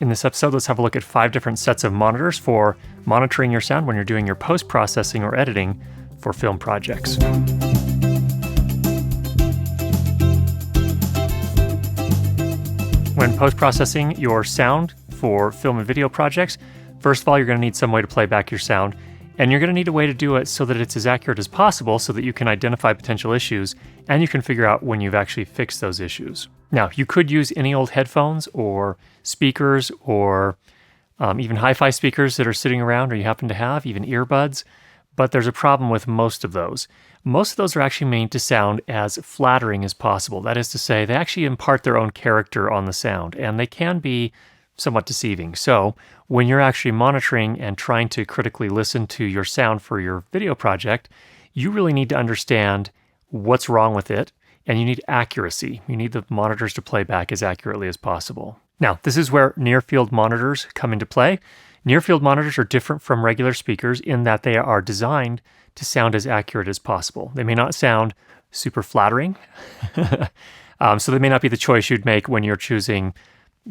In this episode, let's have a look at 5 different sets of monitors for monitoring your sound when you're doing your post-processing or editing for film projects. When post-processing your sound for film and video projects, first of all, you're going to need some way to play back your sound, and you're going to need a way to do it so that it's as accurate as possible so that you can identify potential issues and you can figure out when you've actually fixed those issues. Now, you could use any old headphones or speakers or even hi-fi speakers that are sitting around or you happen to have, even earbuds, but there's a problem with most of those. Most of those are actually made to sound as flattering as possible. That is to say, they actually impart their own character on the sound, and they can be somewhat deceiving. So when you're actually monitoring and trying to critically listen to your sound for your video project, you really need to understand what's wrong with it, and you need accuracy. You need the monitors to play back as accurately as possible. Now, this is where near-field monitors come into play. Near-field monitors are different from regular speakers in that they are designed to sound as accurate as possible. They may not sound super flattering, so they may not be the choice you'd make when you're choosing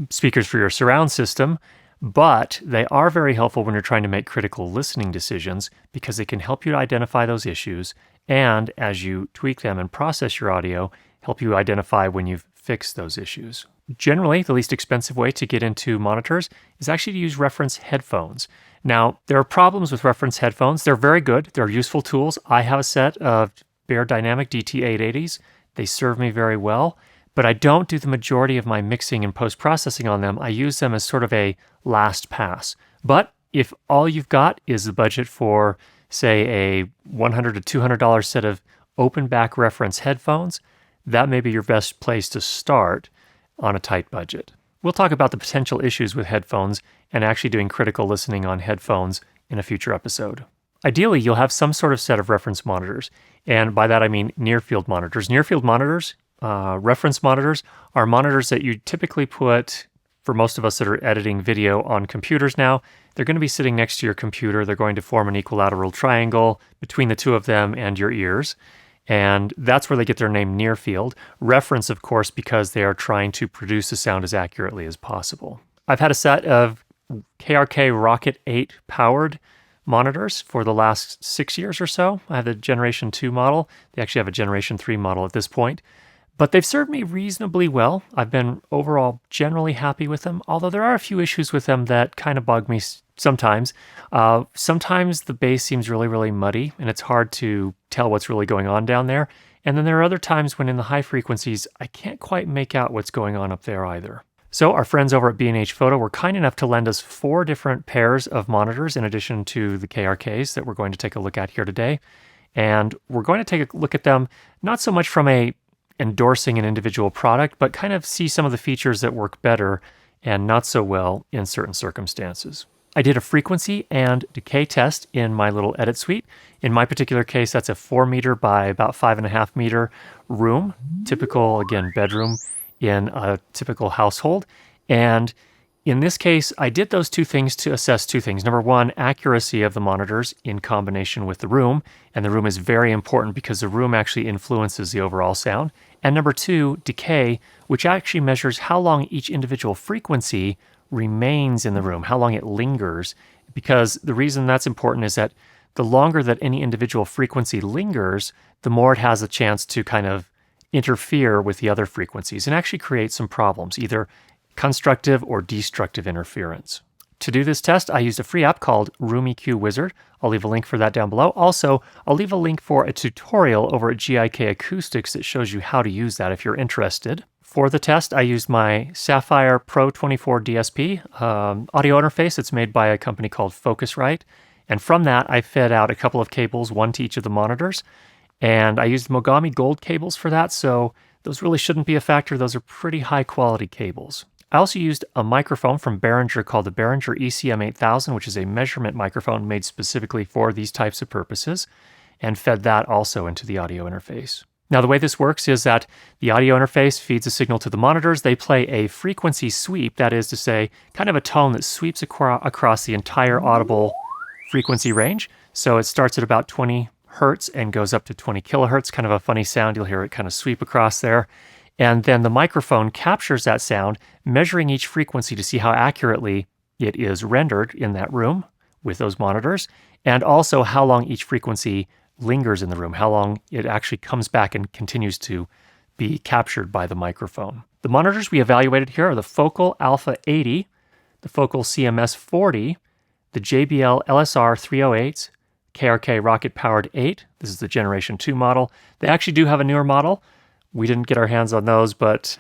speakers for your surround system, but they are very helpful when you're trying to make critical listening decisions because they can help you to identify those issues and, as you tweak them and process your audio, help you identify when you've fixed those issues. Generally, the least expensive way to get into monitors is actually to use reference headphones. Now, there are problems with reference headphones. They're very good. They're useful tools. I have a set of Bear Dynamic DT880s. They serve me very well, but I don't do the majority of my mixing and post-processing on them. I use them as sort of a last pass. But if all you've got is the budget for, say, a $100 to $200 set of open back reference headphones, that may be your best place to start on a tight budget. We'll talk about the potential issues with headphones and actually doing critical listening on headphones in a future episode. Ideally, you'll have some sort of set of reference monitors, and by that I mean near-field monitors. Near-field monitors, reference monitors, are monitors that you typically put, for most of us that are editing video on computers now, they're going to be sitting next to your computer. They're going to form an equilateral triangle between the two of them and your ears. And that's where they get their name near field. Reference, of course, because they are trying to produce the sound as accurately as possible. I've had a set of KRK Rocket 8 powered monitors for the last 6 years or so. I have the Generation 2 model. They actually have a Generation 3 model at this point. But they've served me reasonably well. I've been overall generally happy with them, although there are a few issues with them that kind of bug me sometimes. Sometimes the bass seems really, really muddy, and it's hard to tell what's really going on down there. And then there are other times when in the high frequencies, I can't quite make out what's going on up there either. So our friends over at B&H Photo were kind enough to lend us 4 different pairs of monitors in addition to the KRKs that we're going to take a look at here today. And we're going to take a look at them not so much from a endorsing an individual product, but kind of see some of the features that work better and not so well in certain circumstances. I did a frequency and decay test in my little edit suite. In my particular case, that's a 4 meter by about 5.5 meter room, typical, again, bedroom in a typical household. And in this case, I did those 2 things to assess 2 things. Number 1, accuracy of the monitors in combination with the room. And the room is very important because the room actually influences the overall sound. And number 2, decay, which actually measures how long each individual frequency remains in the room, how long it lingers. Because the reason that's important is that the longer that any individual frequency lingers, the more it has a chance to kind of interfere with the other frequencies and actually create some problems, either constructive or destructive interference. To do this test, I used a free app called Room EQ Wizard. I'll leave a link for that down below. Also, I'll leave a link for a tutorial over at GIK Acoustics that shows you how to use that if you're interested. For the test, I used my Sapphire Pro 24 DSP audio interface that's made by a company called Focusrite. And from that, I fed out a couple of cables, one to each of the monitors. And I used Mogami Gold cables for that, so those really shouldn't be a factor. Those are pretty high quality cables. I also used a microphone from Behringer called the Behringer ECM8000, which is a measurement microphone made specifically for these types of purposes, and fed that also into the audio interface. Now, the way this works is that the audio interface feeds a signal to the monitors. They play a frequency sweep, that is to say, kind of a tone that sweeps across the entire audible frequency range. So it starts at about 20 hertz and goes up to 20 kilohertz, kind of a funny sound. You'll hear it kind of sweep across there. And then the microphone captures that sound, measuring each frequency to see how accurately it is rendered in that room with those monitors, and also how long each frequency lingers in the room, how long it actually comes back and continues to be captured by the microphone. The monitors we evaluated here are the Focal Alpha 80, the Focal CMS 40, the JBL LSR 308s, KRK Rocket Powered 8. This is the Generation 2 model. They actually do have a newer model. We didn't get our hands on those, but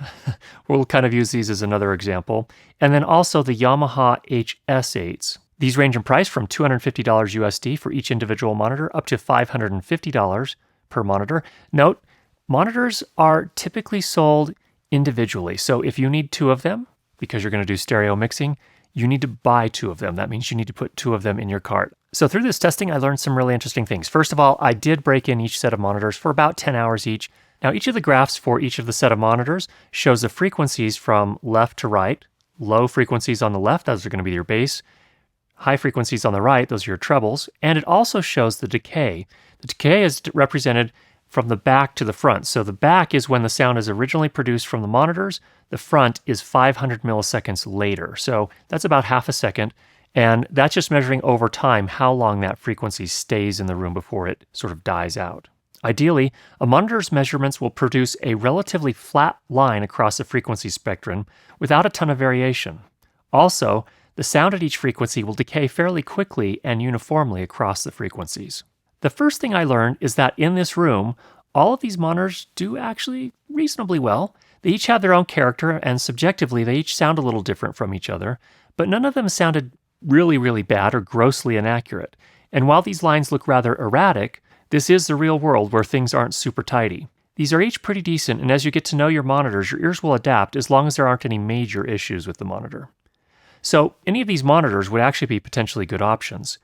we'll kind of use these as another example. And then also the Yamaha HS8s. These range in price from $250 USD for each individual monitor up to $550 per monitor. Note, monitors are typically sold individually. So if you need 2 of them, because you're going to do stereo mixing, you need to buy 2 of them. That means you need to put 2 of them in your cart. So through this testing, I learned some really interesting things. First of all, I did break in each set of monitors for about 10 hours each. Now, each of the graphs for each of the set of monitors shows the frequencies from left to right. Low frequencies on the left, those are going to be your bass. High frequencies on the right, those are your trebles. And it also shows the decay. The decay is represented from the back to the front. So the back is when the sound is originally produced from the monitors. The front is 500 milliseconds later. So that's about half a second. And that's just measuring over time how long that frequency stays in the room before it sort of dies out. Ideally, a monitor's measurements will produce a relatively flat line across the frequency spectrum without a ton of variation. Also, the sound at each frequency will decay fairly quickly and uniformly across the frequencies. The first thing I learned is that in this room, all of these monitors do actually reasonably well. They each have their own character, and subjectively, they each sound a little different from each other, but none of them sounded really, really bad or grossly inaccurate. And while these lines look rather erratic, this is the real world where things aren't super tidy. These are each pretty decent, and as you get to know your monitors, your ears will adapt as long as there aren't any major issues with the monitor. So any of these monitors would actually be potentially good options.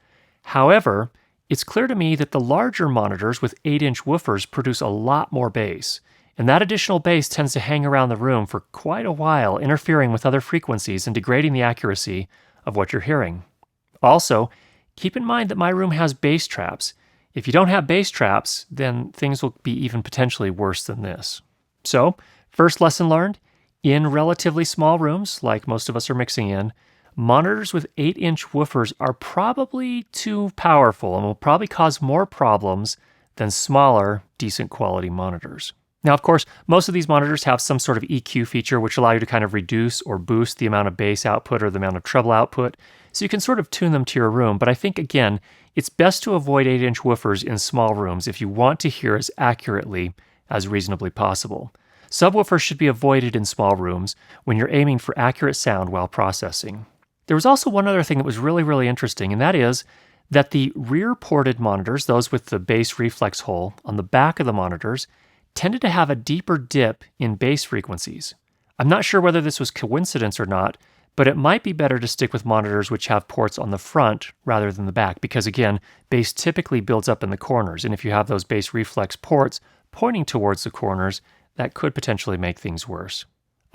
However, it's clear to me that the larger monitors with 8-inch woofers produce a lot more bass, and that additional bass tends to hang around the room for quite a while, interfering with other frequencies and degrading the accuracy of what you're hearing. Also, keep in mind that my room has bass traps. If you don't have bass traps, then things will be even potentially worse than this. So, first lesson learned, in relatively small rooms, like most of us are mixing in, monitors with 8-inch woofers are probably too powerful and will probably cause more problems than smaller, decent quality monitors. Now, of course, most of these monitors have some sort of EQ feature which allow you to kind of reduce or boost the amount of bass output or the amount of treble output, so you can sort of tune them to your room. But I think, again, it's best to avoid 8-inch woofers in small rooms if you want to hear as accurately as reasonably possible. Subwoofers should be avoided in small rooms when you're aiming for accurate sound while processing. There was also one other thing that was really, really interesting, and that is that the rear-ported monitors, those with the bass reflex hole on the back of the monitors, tended to have a deeper dip in bass frequencies. I'm not sure whether this was coincidence or not, but it might be better to stick with monitors which have ports on the front rather than the back, because again, bass typically builds up in the corners, and if you have those bass reflex ports pointing towards the corners, that could potentially make things worse.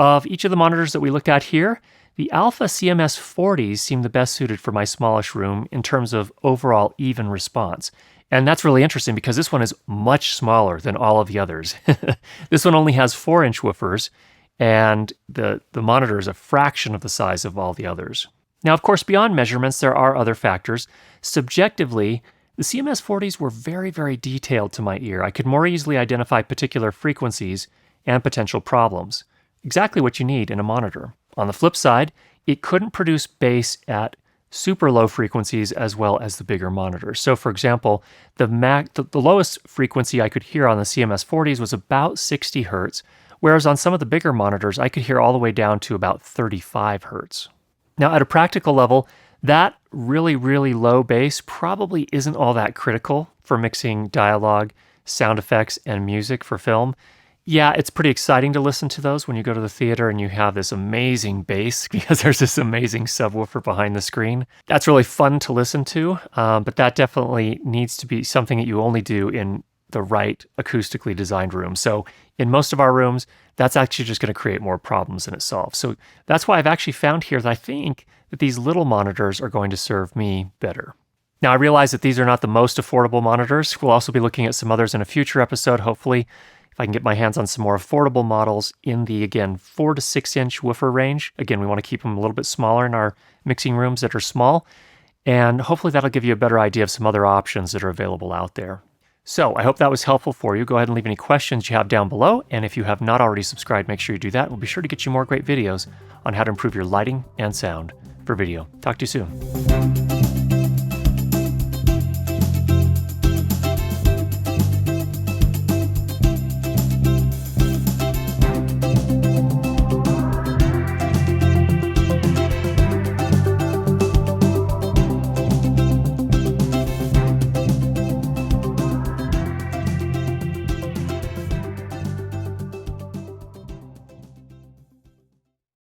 Of each of the monitors that we looked at here, the Alpha CMS 40s seem the best suited for my smallish room in terms of overall even response. And that's really interesting because this one is much smaller than all of the others. This one only has 4-inch woofers, and the monitor is a fraction of the size of all the others. Now, of course, beyond measurements, there are other factors. Subjectively, the CMS 40s were very, very detailed to my ear. I could more easily identify particular frequencies and potential problems. Exactly what you need in a monitor. On the flip side, it couldn't produce bass at super low frequencies as well as the bigger monitors. So for example, the lowest frequency I could hear on the CMS 40s was about 60 hertz, whereas on some of the bigger monitors, I could hear all the way down to about 35 hertz. Now, at a practical level, that really, really low bass probably isn't all that critical for mixing dialogue, sound effects, and music for film. Yeah, it's pretty exciting to listen to those when you go to the theater and you have this amazing bass because there's this amazing subwoofer behind the screen. That's really fun to listen to, but that definitely needs to be something that you only do in the right acoustically designed room. So in most of our rooms, that's actually just going to create more problems than it solves. So that's why I've actually found here that I think that these little monitors are going to serve me better. Now, I realize that these are not the most affordable monitors. We'll also be looking at some others in a future episode, hopefully. If if I can get my hands on some more affordable models in the, again, 4 to 6 inch woofer range. Again, we want to keep them a little bit smaller in our mixing rooms that are small. And hopefully that'll give you a better idea of some other options that are available out there. So I hope that was helpful for you. Go ahead and leave any questions you have down below. And if you have not already subscribed, make sure you do that. We'll be sure to get you more great videos on how to improve your lighting and sound for video. Talk to you soon.